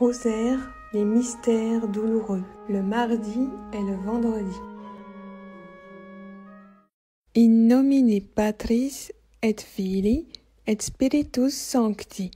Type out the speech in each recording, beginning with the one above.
Rosaire, les mystères douloureux, le mardi et le vendredi. In nomine Patris et Filii et Spiritus Sancti.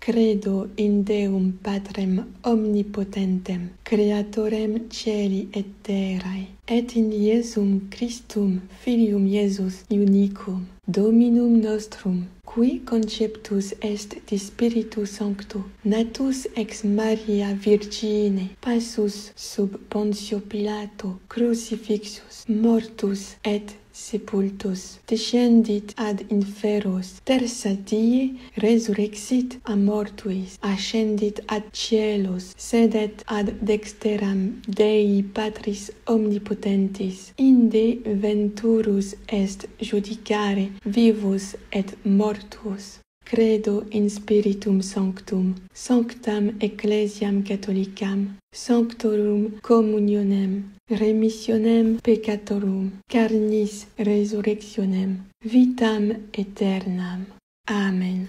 Credo in Deum Patrem omnipotentem, Creatorem Caeli et terrae, et in Iesum Christum, Filium Iesus unicum, Dominum nostrum, qui conceptus est de Spiritu Sancto, natus ex Maria Virgine, passus sub Pontio Pilato, crucifixus, mortus et sepultus, descendit ad inferos, tertia die resurrexit a mortuis, ascendit ad cielos, sedet ad dexteram Dei Patris omnipotentis, inde venturus est judicare vivus et mortuos. Credo in Spiritum Sanctum, Sanctam Ecclesiam Catholicam, Sanctorum Communionem, Remissionem Peccatorum, Carnis Resurrectionem, Vitam Aeternam. Amen.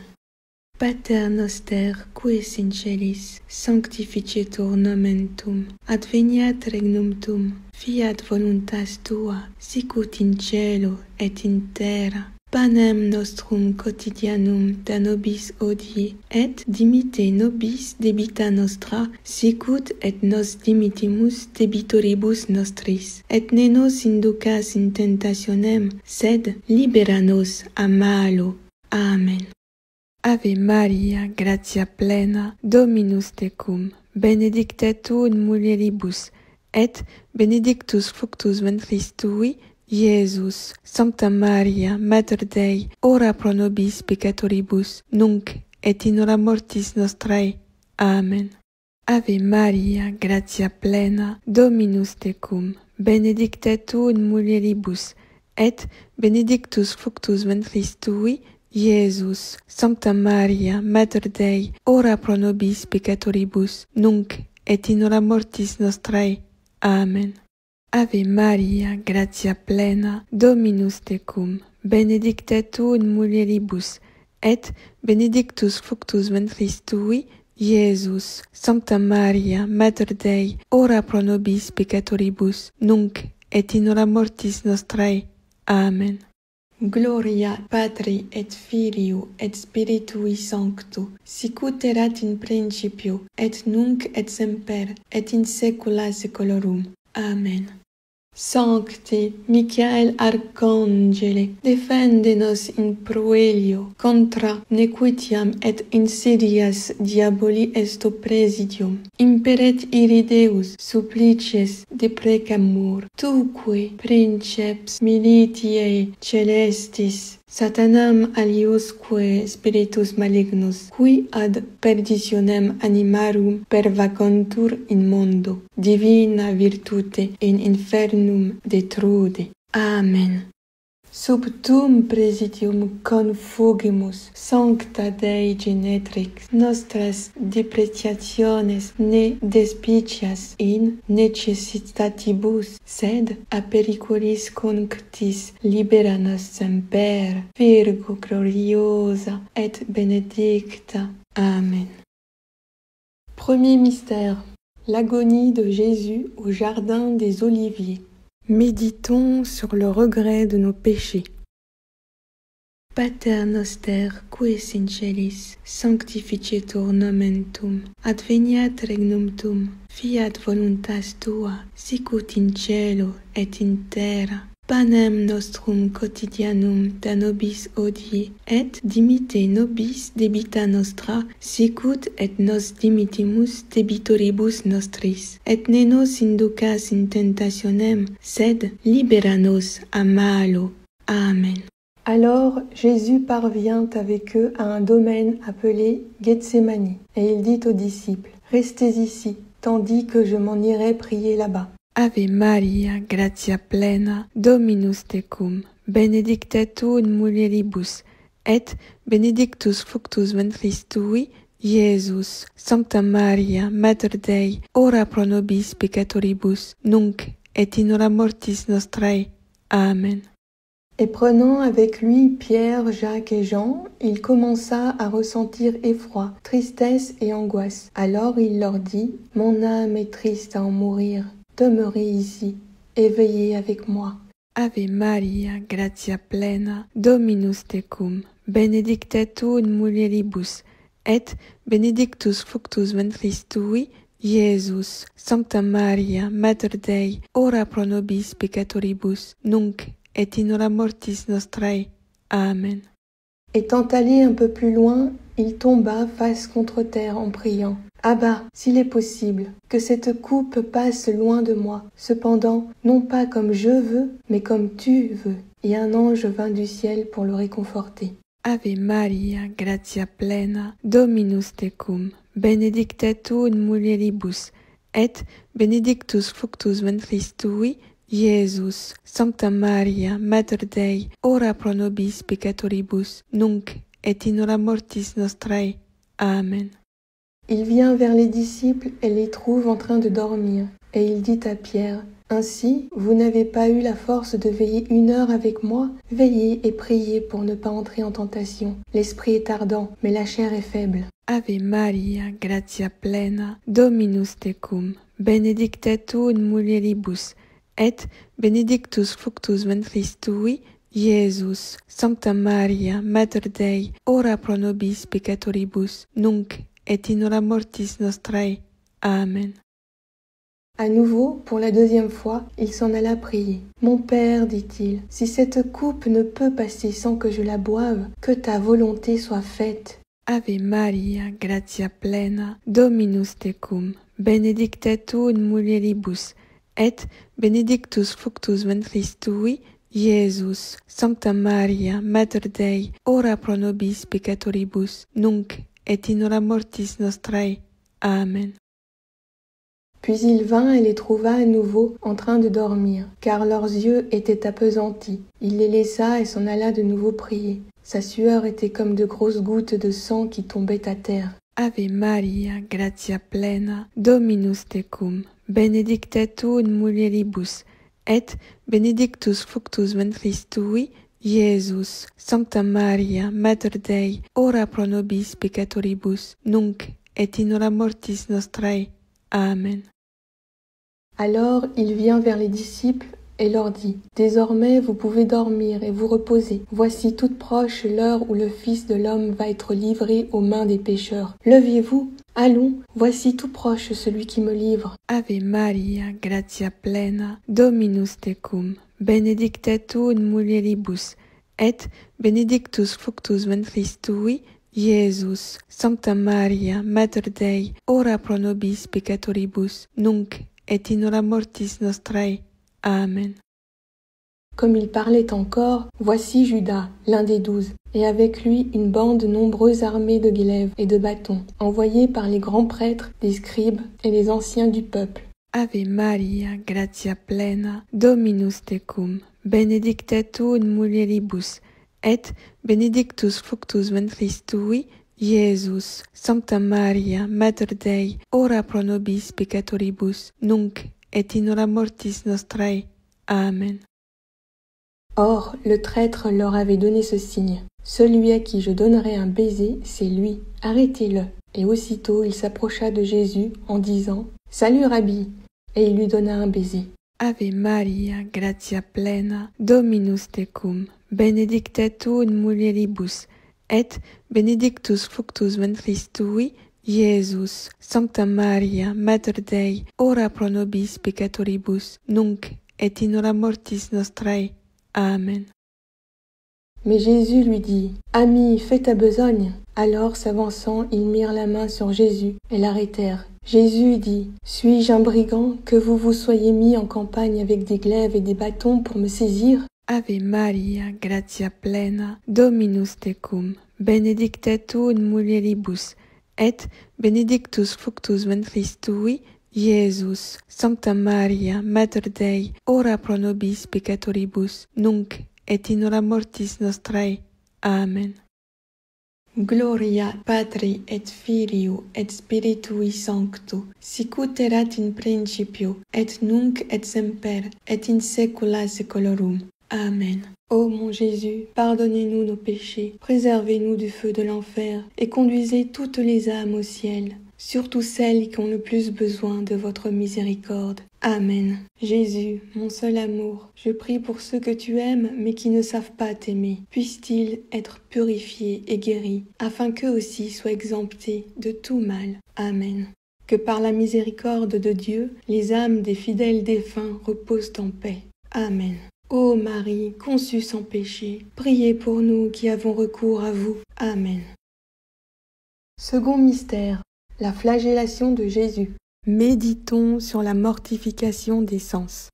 Pater noster, qui es in celis, sanctificetur nomen tuum, adveniat regnum tuum, fiat voluntas tua, sicut in cielo et in terra. Panem nostrum quotidianum da nobis hodie, et dimitte nobis debita nostra, sicut et nos dimittimus debitoribus nostris. Et ne nos inducas in tentationem, sed libera nos a malo. Amen. Ave Maria, gratia plena, Dominus tecum, benedicta tu in mulieribus, et benedictus fructus ventris tui, Iesus. Sancta Maria, Mater Dei, ora pro nobis peccatoribus, nunc et in hora mortis nostrae. Amen. Ave Maria, gratia plena, Dominus tecum, benedicta tu in mulieribus, et benedictus fructus ventris tui, Iesus. Sancta Maria, Mater Dei, ora pro nobis peccatoribus, nunc et in hora mortis nostrae. Amen. Ave Maria, gratia plena, Dominus tecum, benedicta tu in mulieribus, et benedictus fructus ventris tui, Iesus. Sancta Maria, Mater Dei, ora pro nobis peccatoribus, nunc et in hora mortis nostrae. Amen. Gloria Patri et Filio et Spiritui Sancto, sicut erat in principio, et nunc et semper, et in saecula saeculorum. Amen. Sancte Michael Arcangele, defende nos in proelio contra nequitiam et insidias diaboli est presidium. Imperet iri Deus supplices deprecamur, tuque princeps militiae celestis, Satanam aliosque spiritus malignus, qui ad perditionem animarum pervacantur in mondo, divina virtute in infernum detrude. Amen. Sub tuum presidium confugimus, Sancta Dei Genetrix, nostras depreciationes ne despicias in necessitatibus, sed a periculis conctis libera nos semper, Virgo gloriosa et benedicta. Amen. Premier mystère, l'agonie de Jésus au jardin des Oliviers. Méditons sur le regret de nos péchés. Pater noster, qui es in celis, sanctificetur nomen tuum, adveniat regnum tuum, fiat voluntas tua, sicut in cielo et in terra. Panem nostrum quotidianum da nobis hodie, et dimitte nobis debita nostra, sicut et nos dimittimus debitoribus nostris. Et ne nos inducas in tentationem, sed libera nos a malo. Amen. Alors Jésus parvient avec eux à un domaine appelé Gethsémani, et il dit aux disciples, « Restez ici, tandis que je m'en irai prier là-bas. » Ave Maria, gratia plena, Dominus tecum, benedicta tu in mulieribus, et benedictus fructus ventris tui, Iesus. Sancta Maria, Mater Dei, ora pro nobis peccatoribus, nunc et in hora mortis nostrae. Amen. Et prenant avec lui Pierre, Jacques et Jean, il commença à ressentir effroi, tristesse et angoisse. Alors il leur dit, « Mon âme est triste à en mourir. Demeurez ici et veillez avec moi. » Ave Maria, gratia plena, Dominus tecum, benedicta tu in mulieribus, et benedictus fructus ventris tui, Iesus. Sancta Maria, Mater Dei, ora pro nobis peccatoribus, nunc et in hora mortis nostrae. Amen. Étant allé un peu plus loin, il tomba face contre terre en priant. « Abba, s'il est possible, que cette coupe passe loin de moi. Cependant, non pas comme je veux, mais comme tu veux. » Et un ange vint du ciel pour le réconforter. Ave Maria, gratia plena, Dominus tecum, benedicta tu in mulieribus, et benedictus fructus ventris tui, Iesus. Sancta Maria, Mater Dei, ora pro nobis peccatoribus, nunc et in hora mortis nostrae. Amen. Il vient vers les disciples et les trouve en train de dormir. Et il dit à Pierre, « Ainsi, vous n'avez pas eu la force de veiller 1 heure avec moi? Veillez et priez pour ne pas entrer en tentation. L'esprit est ardent, mais la chair est faible. » Ave Maria, gratia plena, Dominus tecum, benedicta tu in mulieribus, et benedictus fructus ventris tui, Iesus. Sancta Maria, Mater Dei, ora pro nobis peccatoribus, nunc et in hora mortis nostrae. Amen. À nouveau, pour la 2e fois, il s'en alla prier. « Mon Père, dit-il, si cette coupe ne peut passer sans que je la boive, que ta volonté soit faite. » Ave Maria, gratia plena, Dominus tecum, benedicta tu in mulieribus, et benedictus fructus ventris tui, Iesus. Sancta Maria, Mater Dei, ora pro nobis peccatoribus, nunc et in hora mortis nostrae. Amen. Puis il vint et les trouva à nouveau en train de dormir, car leurs yeux étaient appesantis. Il les laissa et s'en alla de nouveau prier. Sa sueur était comme de grosses gouttes de sang qui tombaient à terre. Ave Maria, gratia plena, Dominus tecum, benedicta tu in mulieribus, et benedictus fructus ventris tui, Iesus. Sancta Maria, Mater Dei, ora pro nobis peccatoribus, nunc et in hora mortis nostrae. Amen. Alors il vient vers les disciples et leur dit, « Désormais vous pouvez dormir et vous reposer. Voici toute proche l'heure où le Fils de l'homme va être livré aux mains des pécheurs. Levez-vous, allons, voici tout proche celui qui me livre. » Ave Maria, gratia plena, Dominus tecum, benedicta tu in mulieribus, et benedictus fructus ventris tui, Iesus. Sancta Maria, Mater Dei, ora pro nobis peccatoribus, nunc et in hora mortis nostrae. Amen. Comme il parlait encore, voici Judas, l'un des 12, et avec lui une bande nombreuse armée de glaives et de bâtons, envoyés par les grands prêtres, les scribes et les anciens du peuple. Ave Maria, gratia plena, Dominus tecum, benedicta tu in mulieribus, et benedictus fructus ventris tui, Iesus. Sancta Maria, Mater Dei, ora pro nobis peccatoribus, nunc et in hora mortis nostrae. Amen. Or, le traître leur avait donné ce signe. Celui à qui je donnerai un baiser, c'est lui. Arrêtez-le. Et aussitôt il s'approcha de Jésus en disant, « Salut Rabbi !» Et il lui donna un baiser. Ave Maria, gratia plena, Dominus tecum, benedicta tu in mulieribus, et benedictus fructus ventris tui, Iesus. Sancta Maria, Mater Dei, ora pro nobis peccatoribus, nunc et in hora mortis nostrae. Amen. Mais Jésus lui dit, « Ami, fais ta besogne. » Alors, s'avançant, ils mirent la main sur Jésus et l'arrêtèrent. Jésus dit, « Suis-je un brigand que vous vous soyez mis en campagne avec des glaives et des bâtons pour me saisir? » Ave Maria, gratia plena, Dominus tecum, benedicta tu in mulieribus, et benedictus fructus ventris tui, Iesus. Sancta Maria, Mater Dei, ora pro nobis peccatoribus, nunc et in hora mortis nostrae. Amen. Gloria Patri et Filio et Spiritui Sancto, sicut erat in principio, et nunc et semper, et in saecula saeculorum. Amen. Ô mon Jésus, pardonnez-nous nos péchés, préservez-nous du feu de l'enfer, et conduisez toutes les âmes au ciel, surtout celles qui ont le plus besoin de votre miséricorde. Amen. Jésus, mon seul amour, je prie pour ceux que tu aimes, mais qui ne savent pas t'aimer. Puissent-ils être purifiés et guéris, afin qu'eux aussi soient exemptés de tout mal. Amen. Que par la miséricorde de Dieu, les âmes des fidèles défunts reposent en paix. Amen. Ô Marie, conçue sans péché, priez pour nous qui avons recours à vous. Amen. Second mystère, la flagellation de Jésus. Méditons sur la mortification des sens.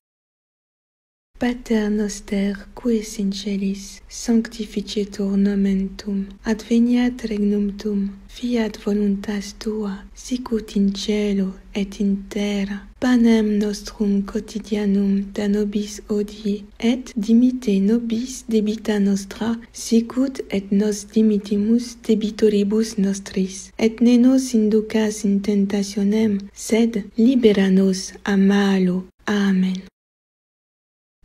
Pater noster, qui es in celis, sanctificetur nomen tuum, adveniat regnum tuum, fiat voluntas tua, sicut in cielo et in terra. Panem nostrum quotidianum da nobis hodie, et dimitte nobis debita nostra, sicut et nos dimittimus debitoribus nostris. Et ne nos inducas in tentationem, sed libera nos a malo. Amen.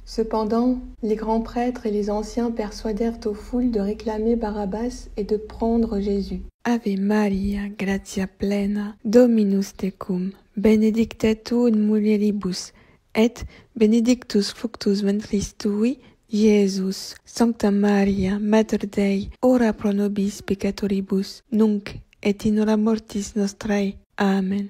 Cependant, les grands prêtres et les anciens persuadèrent aux foules de réclamer Barabbas et de prendre Jésus. Ave Maria, gratia plena, Dominus tecum, benedicta tu in mulieribus, et benedictus fructus ventris tui, Iesus. Sancta Maria, Mater Dei, ora pro nobis peccatoribus, nunc et in hora mortis nostrae. Amen.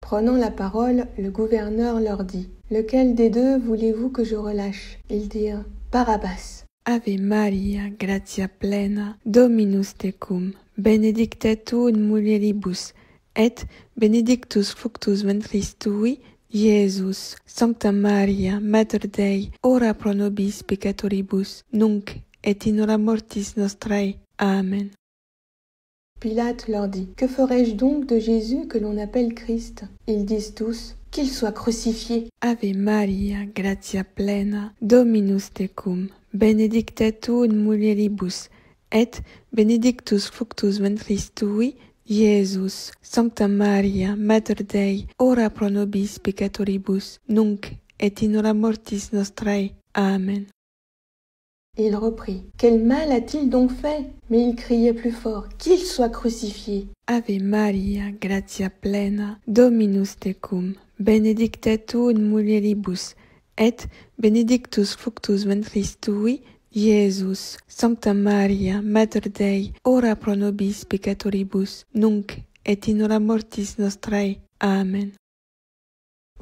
Prenant la parole, le gouverneur leur dit: « Lequel des deux voulez-vous que je relâche ?» Ils dirent: « Barabbas. » Ave Maria, gratia plena, Dominus tecum, benedicta tu in mulieribus, et benedictus fructus ventris tui, Iesus. Sancta Maria, Mater Dei, ora pro nobis peccatoribus, nunc et in hora mortis nostrae. Amen. Pilate leur dit: « Que ferai-je donc de Jésus que l'on appelle Christ ?» Ils disent tous: « Qu'il soit crucifié. » Ave Maria, gratia plena, Dominus tecum, benedicta tu in mulieribus, et benedictus fructus ventris tui, Iesus. Sancta Maria, Mater Dei, ora pro nobis peccatoribus, nunc et in hora mortis nostrae. Amen. Il reprit: « Quel mal a-t-il donc fait ?» Mais il criait plus fort: « Qu'il soit crucifié. » Ave Maria, gratia plena, Dominus tecum, benedicta tu in mulieribus, et benedictus fructus ventris tui, Iesus. Sancta Maria, Mater Dei, ora pro nobis peccatoribus, nunc et in hora mortis nostrae. Amen.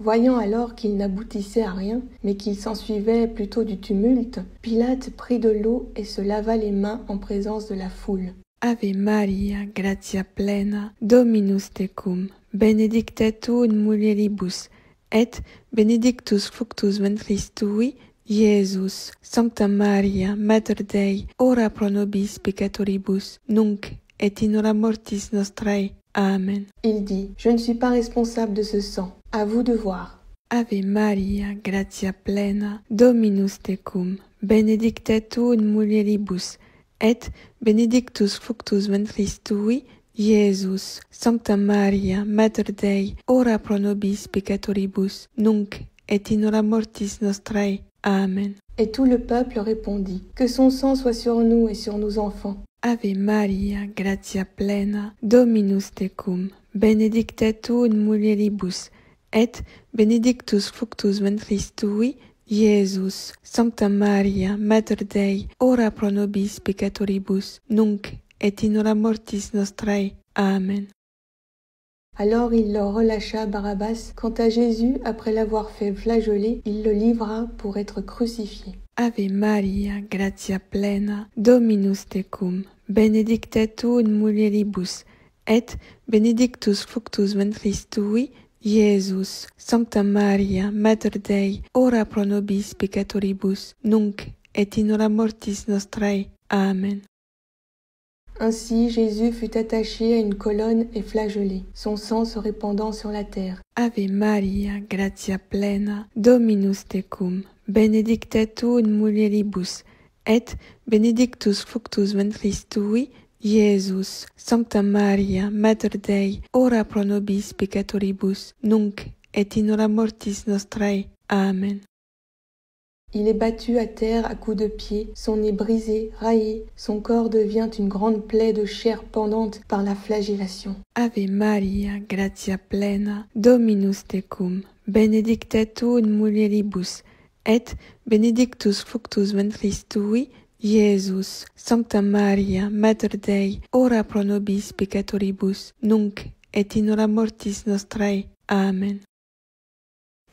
Voyant alors qu'il n'aboutissait à rien, mais qu'il s'ensuivait plutôt du tumulte, Pilate prit de l'eau et se lava les mains en présence de la foule. Ave Maria, gratia plena, Dominus tecum, benedicta tu in mulieribus, et benedictus fructus ventris tui, Iesus. Sancta Maria, Mater Dei, ora pro nobis peccatoribus, nunc et in hora mortis nostrae. Amen. Il dit: « Je ne suis pas responsable de ce sang. À vous de voir. » Ave Maria, gratia plena, Dominus tecum, benedicta tu in mulieribus, et benedictus fructus ventris tui, Iesus. Sancta Maria, Mater Dei, ora pro nobis peccatoribus, nunc et in hora mortis nostrae. Amen. Et tout le peuple répondit: « Que son sang soit sur nous et sur nos enfants. » Ave Maria, gratia plena, Dominus tecum, benedicta tu in mulieribus, et benedictus fructus ventris tui, Iesus. Sancta Maria, Mater Dei, ora pro nobis peccatoribus, nunc et in hora mortis nostrae. Amen. Alors il leur relâcha Barabbas. Quant à Jésus, après l'avoir fait flageoler, il le livra pour être crucifié. Ave Maria, gratia plena, Dominus tecum, benedicta tu in mulieribus, et benedictus fructus ventris tui, Iesus. Sancta Maria, Mater Dei, ora pro nobis peccatoribus, nunc et in hora mortis nostrae. Amen. Ainsi Jésus fut attaché à une colonne et flagellé, son sang se répandant sur la terre. Ave Maria, gratia plena, Dominus tecum, benedicta tu in mulieribus, et benedictus fructus ventris tui, Iesus. Sancta Maria, Mater Dei, ora pro nobis peccatoribus, nunc et in hora mortis nostrae. Amen. Il est battu à terre à coups de pied, son nez brisé, raillé, son corps devient une grande plaie de chair pendante par la flagellation. Ave Maria, gratia plena, Dominus tecum, benedicta tu in mulieribus, et benedictus fructus ventris tui, Iesus. Sancta Maria, Mater Dei, ora pro nobis peccatoribus, nunc et in hora mortis nostrae. Amen.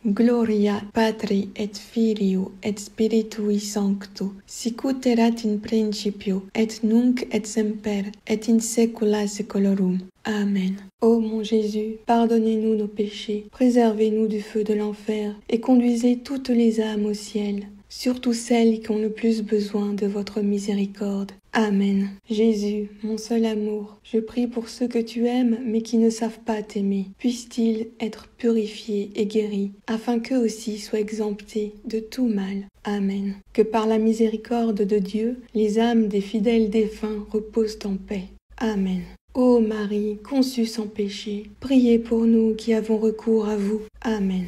Gloria Patri et Filio et Spiritui Sancto, sicut erat in principio, et nunc et semper, et in saecula saeculorum. Amen. Ô mon Jésus, pardonnez-nous nos péchés, préservez-nous du feu de l'enfer, et conduisez toutes les âmes au ciel, surtout celles qui ont le plus besoin de votre miséricorde. Amen. Jésus, mon seul amour, je prie pour ceux que tu aimes mais qui ne savent pas t'aimer. Puissent-ils être purifiés et guéris, afin qu'eux aussi soient exemptés de tout mal. Amen. Que par la miséricorde de Dieu, les âmes des fidèles défunts reposent en paix. Amen. Ô Marie, conçue sans péché, priez pour nous qui avons recours à vous. Amen.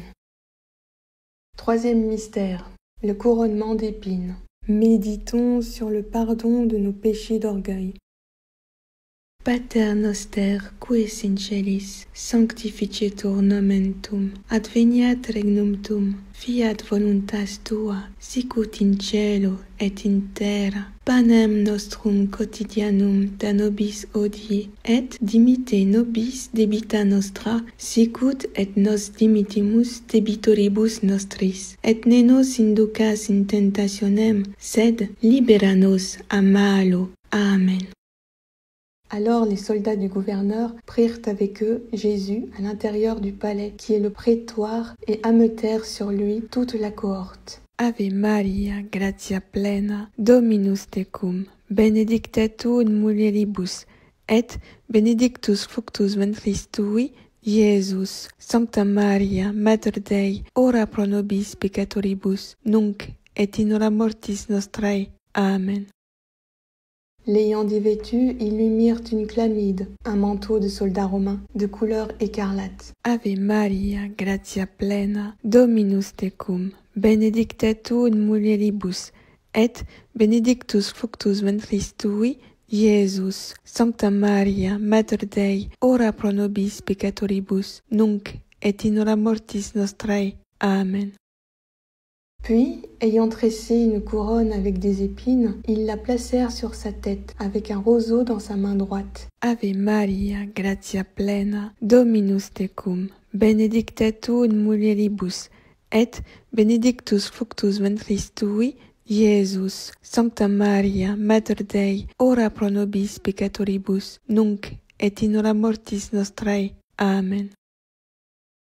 Troisième mystère, le couronnement d'épines. Méditons sur le pardon de nos péchés d'orgueil. Pater noster, qui es in celis, sanctificetur nomen tuum, adveniat regnum tuum, fiat voluntas tua, sicut in cielo et in terra. Panem nostrum quotidianum da nobis hodie, et dimitte nobis debita nostra, sicut et nos dimittimus debitoribus nostris. Et ne nos inducas in tentationem, sed libera nos a malo. Amen. Alors les soldats du gouverneur prirent avec eux Jésus à l'intérieur du palais qui est le prétoire et ameutèrent sur lui toute la cohorte. Ave Maria, gratia plena, Dominus tecum, benedicta tu in mulieribus, et benedictus fructus ventris tui, Iesus. Sancta Maria, Mater Dei, ora pro nobis peccatoribus, nunc et in hora mortis nostrae. Amen. L'ayant dévêtu, ils lui mirent une chlamyde, un manteau de soldat romain, de couleur écarlate. Ave Maria, gratia plena, Dominus tecum, benedicta tu in mulieribus, et benedictus fructus ventris tui, Iesus. Sancta Maria, Mater Dei, ora pro nobis peccatoribus, nunc et in hora mortis nostrae. Amen. Puis, ayant tressé une couronne avec des épines, ils la placèrent sur sa tête, avec un roseau dans sa main droite. Ave Maria, gratia plena, Dominus tecum, benedicta tu in mulieribus, et benedictus fructus ventris tui, Iesus. Sancta Maria, Mater Dei, ora pro nobis peccatoribus, nunc et in hora mortis nostrae. Amen.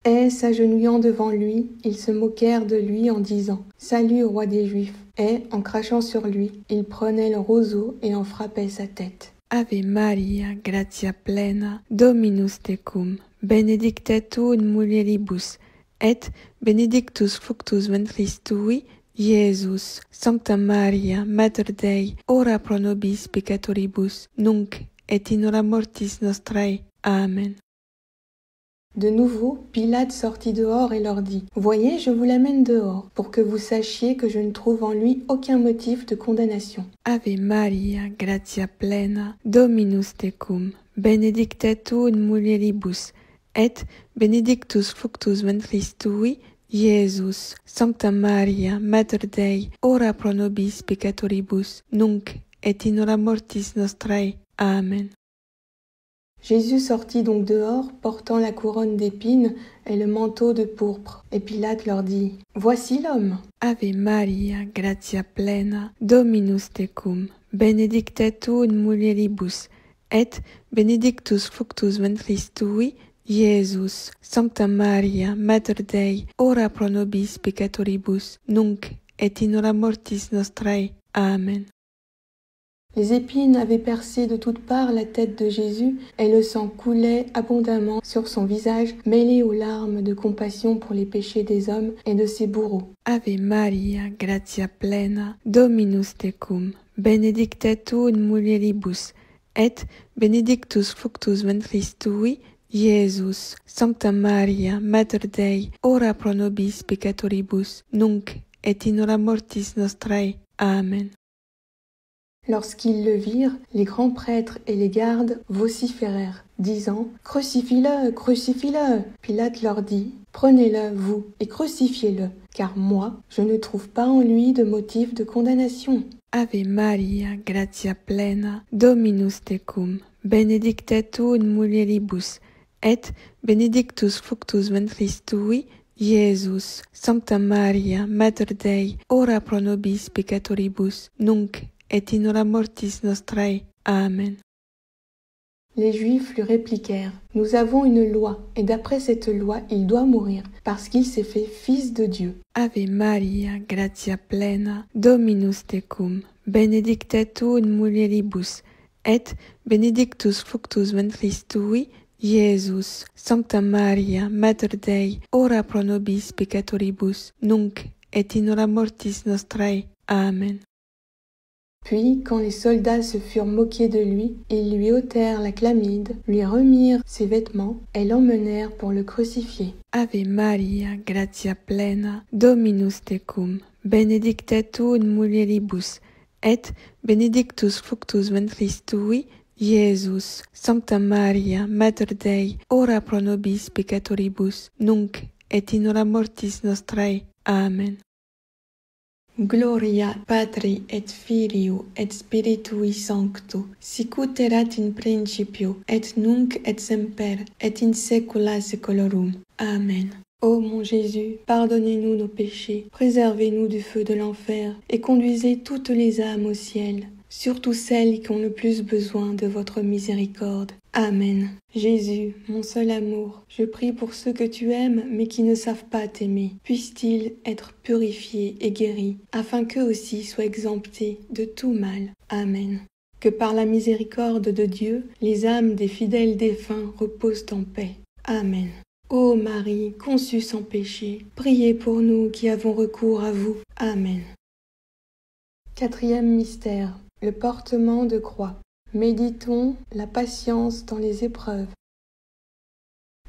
Et, s'agenouillant devant lui, ils se moquèrent de lui en disant « Salut, roi des Juifs !» Et, en crachant sur lui, ils prenaient le roseau et en frappaient sa tête. Ave Maria, gratia plena, Dominus tecum, benedicta tu in mulieribus, et benedictus fructus ventris tui, Iesus. Sancta Maria, Mater Dei, ora pro nobis peccatoribus, nunc et in hora mortis nostrae. Amen. De nouveau, Pilate sortit dehors et leur dit « Voyez, je vous l'amène dehors, pour que vous sachiez que je ne trouve en lui aucun motif de condamnation. » Ave Maria, gratia plena, Dominus tecum, benedicta tu in mulieribus, et benedictus fructus ventris tui, Iesus. Sancta Maria, Mater Dei, ora pro nobis peccatoribus, nunc et in hora mortis nostrae. Amen. Jésus sortit donc dehors, portant la couronne d'épines et le manteau de pourpre. Et Pilate leur dit « Voici l'homme !» Ave Maria, gratia plena, Dominus tecum, benedicta tu in mulieribus, et benedictus fructus ventris tui, Iesus. Sancta Maria, Mater Dei, ora pro nobis peccatoribus, nunc et in hora mortis nostrae. Amen. Les épines avaient percé de toutes parts la tête de Jésus et le sang coulait abondamment sur son visage, mêlé aux larmes de compassion pour les péchés des hommes et de ses bourreaux. Ave Maria, gratia plena, Dominus tecum, benedicta tu in mulieribus, et benedictus fructus ventris tui, Iesus. Sancta Maria, Mater Dei, ora pro nobis peccatoribus, nunc et in hora mortis nostrae. Amen. Lorsqu'ils le virent, les grands prêtres et les gardes vociférèrent, disant « Crucifie-le, crucifie-le !» Pilate leur dit « Prenez-le, vous, et crucifiez-le, car moi, je ne trouve pas en lui de motif de condamnation. » Ave Maria, gratia plena, Dominus tecum, benedicta tu in mulieribus, et benedictus fructus ventris tui, Iesus. Sancta Maria, Mater Dei, ora pro nobis peccatoribus, nunc et in hora mortis nostrae. Amen. Les Juifs lui répliquèrent, « Nous avons une loi, et d'après cette loi, il doit mourir, parce qu'il s'est fait fils de Dieu. » Ave Maria, gratia plena, Dominus tecum, benedicta tu in mulieribus, et benedictus fructus ventris tui, Iesus. Sancta Maria, Mater Dei, ora pro nobis peccatoribus, nunc et in hora mortis nostrae. Amen. Puis, quand les soldats se furent moqués de lui, ils lui ôtèrent la chlamyde, lui remirent ses vêtements et l'emmenèrent pour le crucifier. Ave Maria, gratia plena, Dominus tecum, benedicta tu in mulieribus, et benedictus fructus ventris tui, Iesus. Sancta Maria, Mater Dei, ora pro nobis peccatoribus, nunc et in hora mortis nostrae. Amen. Gloria Patri et Filio et Spiritui Sancto, sicut erat in principio, et nunc et semper, et in saecula saeculorum. Amen. Ô mon Jésus, pardonnez-nous nos péchés, préservez-nous du feu de l'enfer, et conduisez toutes les âmes au ciel, surtout celles qui ont le plus besoin de votre miséricorde. Amen. Jésus, mon seul amour, je prie pour ceux que tu aimes mais qui ne savent pas t'aimer. Puissent-ils être purifiés et guéris, afin qu'eux aussi soient exemptés de tout mal. Amen. Que par la miséricorde de Dieu, les âmes des fidèles défunts reposent en paix. Amen. Ô Marie, conçue sans péché, priez pour nous qui avons recours à vous. Amen. Quatrième mystère, le portement de croix. Méditons la patience dans les épreuves.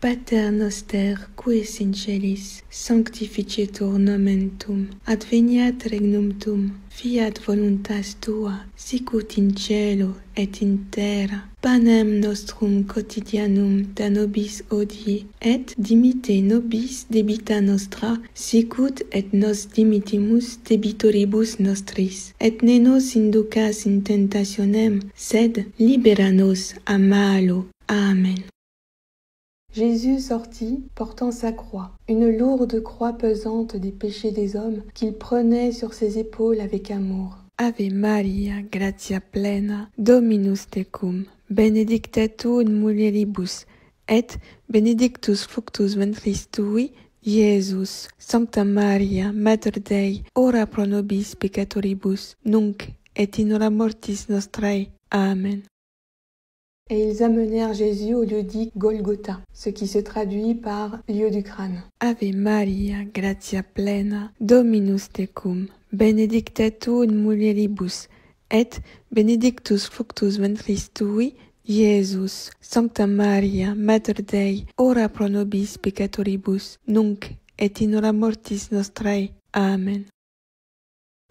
Pater noster, qui es in celis, sanctificetur nomen tuum, adveniat regnum tuum, fiat voluntas tua, sicut in cielo et in terra. Panem nostrum quotidianum da nobis hodie, et dimitte nobis debita nostra, sicut et nos dimittimus debitoribus nostris. Et ne nos inducas in tentationem, sed libera nos a malo. Amen. Jésus sortit, portant sa croix, une lourde croix pesante des péchés des hommes, qu'il prenait sur ses épaules avec amour. Ave Maria, gratia plena, Dominus tecum, benedicta tu in mulieribus, et benedictus fructus ventris tui, Iesus. Sancta Maria, Mater Dei, ora pro nobis peccatoribus, nunc et in hora mortis nostrae. Amen. Et ils amenèrent Jésus au lieu dit Golgotha, ce qui se traduit par lieu du crâne. Ave Maria, gratia plena, Dominus tecum, benedicta tu in mulieribus, et benedictus fructus ventris tui, Iesus. Sancta Maria, Mater Dei, ora pro nobis peccatoribus, nunc et in hora mortis nostrae. Amen.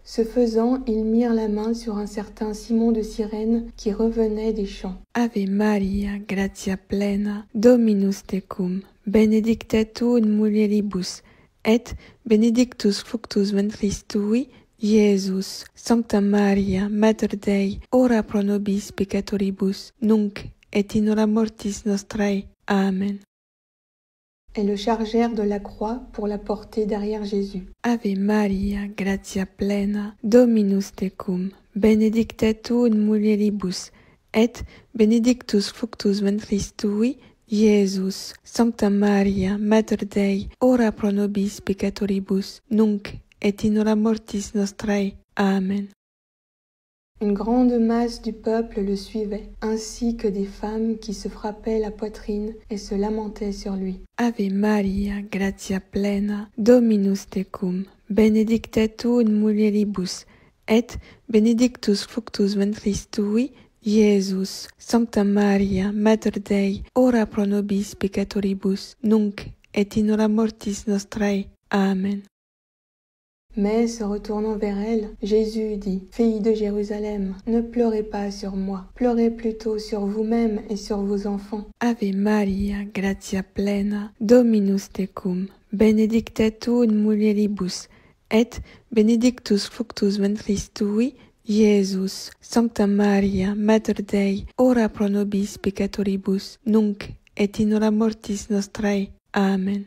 Ce faisant, ils mirent la main sur un certain Simon de Cyrène qui revenait des champs. Ave Maria, gratia plena, Dominus tecum, benedicta tu in mulieribus, et benedictus fructus ventris tui, Iesus. Sancta Maria, Mater Dei, ora pro nobis peccatoribus, nunc et in hora mortis nostrae. Amen. Et le chargèrent de la croix pour la porter derrière Jésus. Ave Maria, gratia plena, Dominus tecum, benedicta tu in mulieribus, et benedictus fructus ventris tui, Iesus. Sancta Maria, Mater Dei, ora pro nobis peccatoribus, nunc et in hora mortis nostrae. Amen. Une grande masse du peuple le suivait, ainsi que des femmes qui se frappaient la poitrine et se lamentaient sur lui. Ave Maria, gratia plena, Dominus tecum, benedicta tu in mulieribus, et benedictus fructus ventris tui, Iesus. Sancta Maria, Mater Dei, ora pro nobis peccatoribus, nunc et in hora mortis nostrae. Amen. Mais, se retournant vers elle, Jésus dit, « Fille de Jérusalem, ne pleurez pas sur moi, pleurez plutôt sur vous-même et sur vos enfants. » Ave Maria, gratia plena, Dominus tecum, benedicta tu in mulieribus, et benedictus fructus ventris tui, Iesus. Sancta Maria, Mater Dei, ora pro nobis peccatoribus, nunc et in hora mortis nostrae. Amen.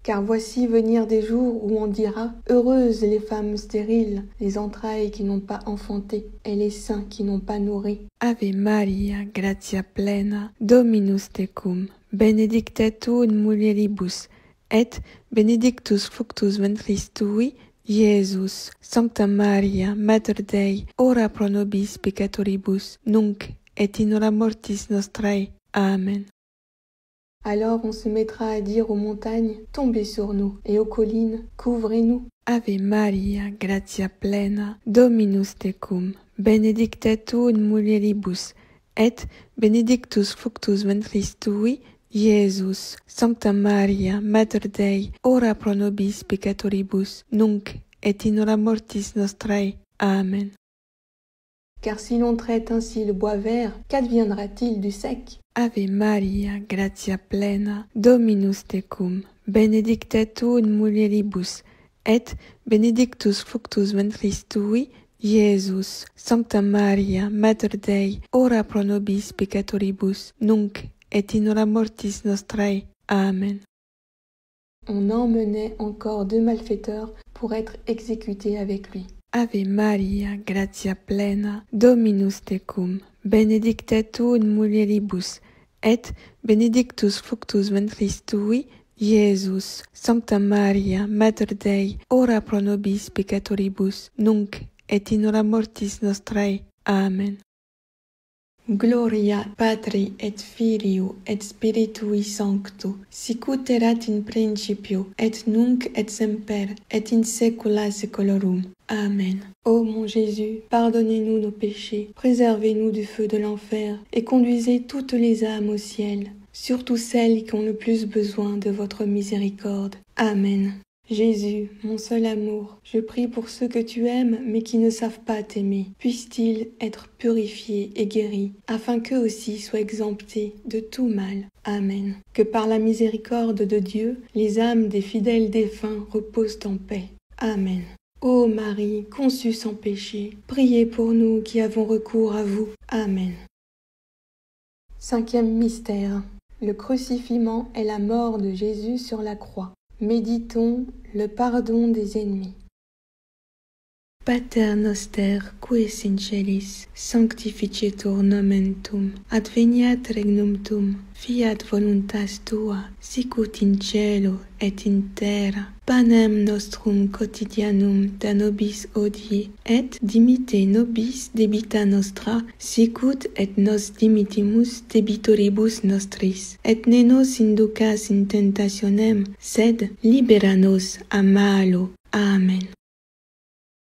Car voici venir des jours où on dira « Heureuses les femmes stériles, les entrailles qui n'ont pas enfanté, et les seins qui n'ont pas nourri. » Ave Maria, gratia plena, Dominus tecum, benedicta tu in mulieribus, et benedictus fructus ventris tui, Iesus. Sancta Maria, Mater Dei, ora pro nobis peccatoribus, nunc et in hora mortis nostrae. Amen. Alors on se mettra à dire aux montagnes, tombez sur nous, et aux collines, couvrez-nous. Ave Maria, gratia plena, Dominus tecum, benedicta tu in mulieribus, et benedictus fructus ventris tui, Iesus. Sancta Maria, Mater Dei, ora pro nobis peccatoribus, nunc et in hora mortis nostrae. Amen. Car si l'on traite ainsi le bois vert, qu'adviendra-t-il du sec? Ave Maria, gratia plena, Dominus tecum, benedicta tu in mulieribus, et benedictus fructus ventris tui, Iesus. Sancta Maria, Mater Dei, ora pro nobis peccatoribus, nunc et in hora mortis nostrae. Amen. On emmenait encore 2 malfaiteurs pour être exécutés avec lui. Ave Maria, gratia plena, Dominus tecum, benedicta tu in mulieribus, et benedictus fructus ventris tui, Iesus. Sancta Maria, Mater Dei, ora pro nobis peccatoribus, nunc et in hora mortis nostrae. Amen. Gloria Patri et Filio et Spiritui Sancto, sicut erat in principio, et nunc et semper, et in saecula saeculorum. Amen. Ô mon Jésus, pardonnez-nous nos péchés, préservez-nous du feu de l'enfer, et conduisez toutes les âmes au ciel, surtout celles qui ont le plus besoin de votre miséricorde. Amen. Jésus, mon seul amour, je prie pour ceux que tu aimes mais qui ne savent pas t'aimer. Puissent-ils être purifiés et guéris, afin qu'eux aussi soient exemptés de tout mal. Amen. Que par la miséricorde de Dieu, les âmes des fidèles défunts reposent en paix. Amen. Ô Marie, conçue sans péché, priez pour nous qui avons recours à vous. Amen. 5e mystère. Le crucifixion et la mort de Jésus sur la croix. Méditons le pardon des ennemis. Pater noster, qui es in celis, sanctificetur nomen tuum, adveniat regnum tuum, fiat voluntas tua, sicut in cielo et in terra. Panem nostrum quotidianum da nobis hodie, et dimitte nobis debita nostra, sicut et nos dimittimus debitoribus nostris. Et ne nos inducas in tentationem, sed libera nos a malo. Amen.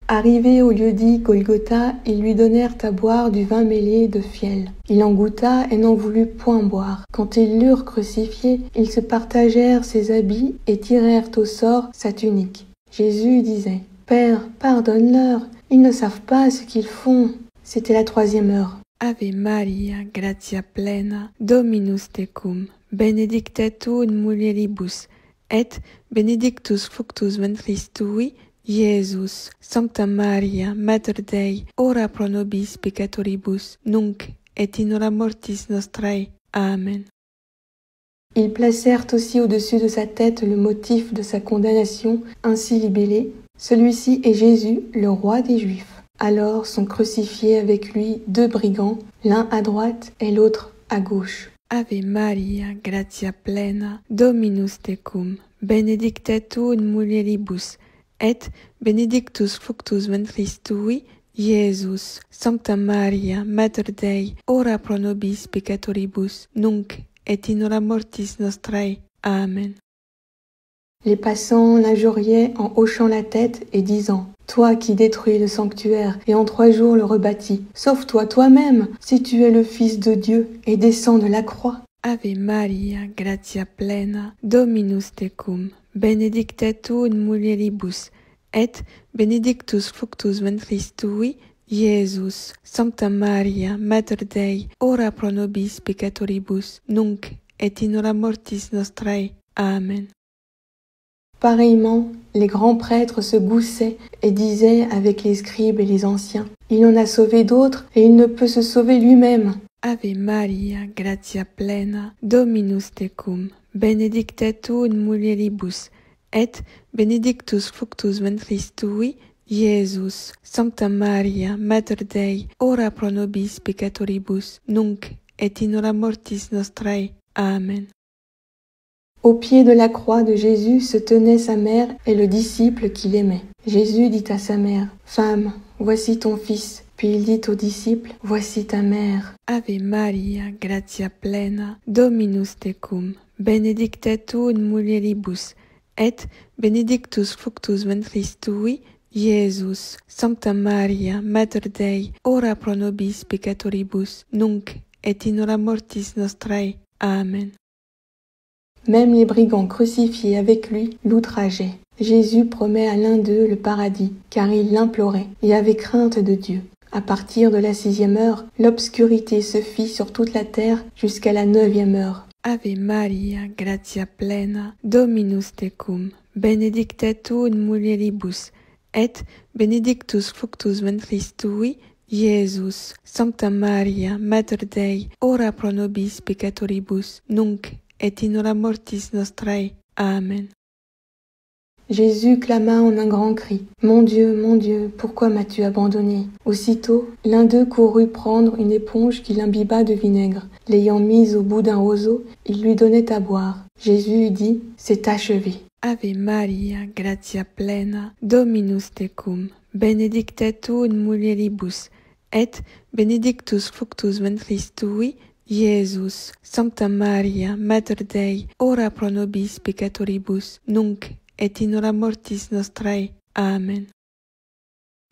Arrivé au lieu-dit Golgotha, ils lui donnèrent à boire du vin mêlé de fiel. Il en goûta et n'en voulut point boire. Quand ils l'eurent crucifié, ils se partagèrent ses habits et tirèrent au sort sa tunique. Jésus disait, « Père, pardonne-leur, ils ne savent pas ce qu'ils font. » C'était la 3e heure. Ave Maria, gratia plena, Dominus tecum, benedicta tu in mulieribus, et benedictus fructus ventris tui, Iesus. Sancta Maria, Mater Dei, ora pro nobis peccatoribus, nunc et in hora mortis nostrae. Amen. Ils placèrent aussi au-dessus de sa tête le motif de sa condamnation, ainsi libellé, « Celui-ci est Jésus, le roi des Juifs ». Alors sont crucifiés avec lui 2 brigands, l'un à droite et l'autre à gauche. Ave Maria, gratia plena, Dominus tecum, benedicta tu in mulieribus, et benedictus fructus ventris tui, Iesus. Sancta Maria, Mater Dei, ora pro nobis peccatoribus, nunc et in hora mortis nostrae. Amen. Les passants l'injuriaient en hochant la tête et disant, « Toi qui détruis le sanctuaire et en 3 jours le rebâtis, sauve-toi toi-même, si tu es le Fils de Dieu, et descends de la croix. » Ave Maria, gratia plena, Dominus tecum, benedicta tu in mulieribus, et benedictus fructus ventris tui, Iesus. Sancta Maria, Mater Dei, ora pro nobis peccatoribus, nunc et in hora mortis nostrae. Amen. Pareillement, les grands prêtres se goussaient et disaient avec les scribes et les anciens, « Il en a sauvé d'autres et il ne peut se sauver lui-même. » Ave Maria, gratia plena, Dominus tecum, benedicta tu in mulieribus, et benedictus fructus ventris tui, Iesus. Sancta Maria, Mater Dei, ora pro nobis peccatoribus, nunc et in hora mortis nostrae. Amen. Au pied de la croix de Jésus se tenaient sa mère et le disciple qu'il aimait. Jésus dit à sa mère, « Femme, voici ton fils. » Puis il dit aux disciples, « Voici ta mère. » Ave Maria, gratia plena, Dominus tecum, benedicta tu in mulieribus, et benedictus fructus ventris tui, Iesus. Sancta Maria, Mater Dei, ora pro nobis peccatoribus, nunc et in hora mortis nostrae. Amen. Même les brigands crucifiés avec lui l'outrageaient. Jésus promet à l'un d'eux le paradis, car il l'implorait et avait crainte de Dieu. À partir de la 6e heure, l'obscurité se fit sur toute la terre jusqu'à la 9e heure. Ave Maria, gratia plena, Dominus tecum, benedicta tu in mulieribus, et benedictus fructus ventris tui, Iesus. Sancta Maria, Mater Dei, ora pro nobis peccatoribus, nunc et in hora mortis nostrae. Amen. Jésus clama en un grand cri, « Mon Dieu, pourquoi m'as-tu abandonné ?» Aussitôt, l'un d'eux courut prendre une éponge qu'il imbiba de vinaigre. L'ayant mise au bout d'un roseau, il lui donnait à boire. Jésus dit, « C'est achevé. » Ave Maria, gratia plena, Dominus tecum, benedicta tu in mulieribus, et benedictus fructus ventris tui, Iesus. Sancta Maria, Mater Dei, ora pro nobis peccatoribus, nunc et in hora mortis nostrae. Amen.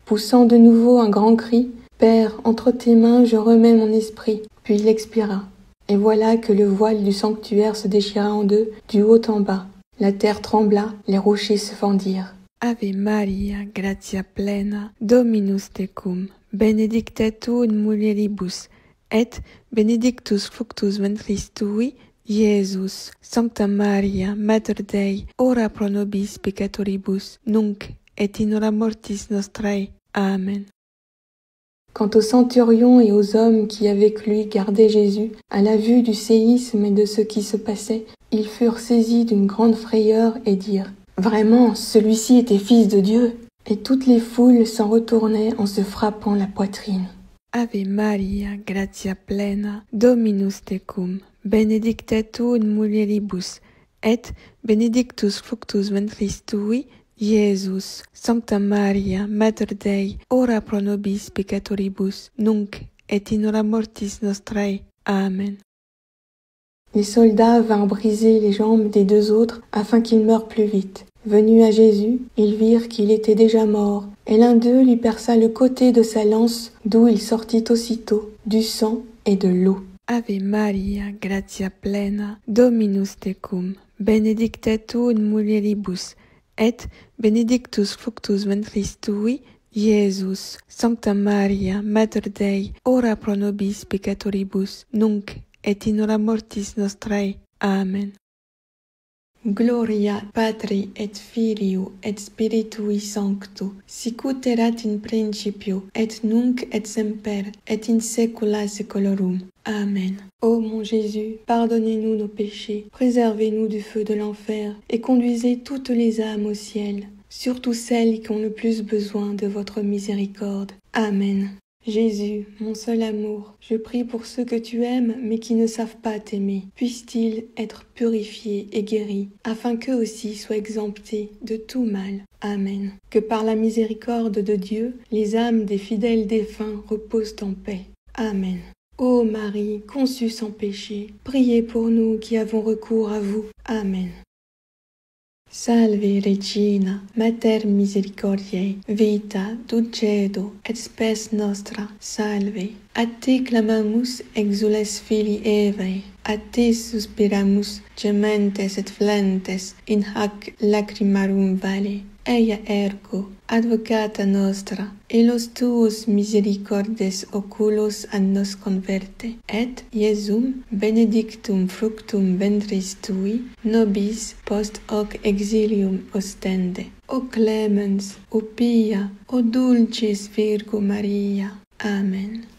Poussant de nouveau un grand cri, « Père, entre tes mains je remets mon esprit. » Puis il expira. Et voilà que le voile du sanctuaire se déchira en deux, du haut en bas. La terre trembla, les rochers se fendirent. Ave Maria, gratia plena, Dominus tecum, benedicta tu in mulieribus, et benedictus fructus ventris tui, Iesus. Sancta Maria, Mater Dei, ora pro nobis peccatoribus, nunc et in hora mortis nostrae. Amen. Quant au centurion et aux hommes qui avec lui gardaient Jésus, à la vue du séisme et de ce qui se passait, ils furent saisis d'une grande frayeur et dirent « Vraiment, celui-ci était fils de Dieu !» Et toutes les foules s'en retournaient en se frappant la poitrine. Ave Maria, gratia plena, Dominus tecum, benedicta tu in mulieribus, et benedictus fructus ventris tui, Iesus. Sancta Maria, Mater Dei, ora pro nobis peccatoribus, nunc et in hora mortis nostrae. Amen. Les soldats vinrent briser les jambes des deux autres afin qu'ils meurent plus vite. Venus à Jésus, ils virent qu'il était déjà mort, et l'un d'eux lui perça le côté de sa lance, d'où il sortit aussitôt du sang et de l'eau. Ave Maria, gratia plena, Dominus tecum, benedicta tu in mulieribus, et benedictus fructus ventris tui, Iesus. Sancta Maria, Mater Dei, ora pro nobis peccatoribus, nunc et in hora mortis nostrae. Amen. Gloria Patri et Filio et Spiritui Sancto, sicut erat in principio, et nunc et semper, et in saecula saeculorum. Amen. Ô mon Jésus, pardonnez-nous nos péchés, préservez-nous du feu de l'enfer, et conduisez toutes les âmes au ciel, surtout celles qui ont le plus besoin de votre miséricorde. Amen. Jésus, mon seul amour, je prie pour ceux que tu aimes mais qui ne savent pas t'aimer. Puissent-ils être purifiés et guéris, afin qu'eux aussi soient exemptés de tout mal. Amen. Que par la miséricorde de Dieu, les âmes des fidèles défunts reposent en paix. Amen. Ô Marie, conçue sans péché, priez pour nous qui avons recours à vous. Amen. Salve Regina, Mater Misericordiae, vita, dulcedo, et spes nostra, salve. A te clamamus exules filii Evae, a te suspiramus gementes et flentes in hac lacrimarum vale. Eia ergo, advocata nostra, e los tuos misericordes oculos ad nos converte, et Iesum benedictum fructum ventris tui, nobis post hoc exilium ostende. O clemens, o pia, o dulcis Virgo Maria. Amen.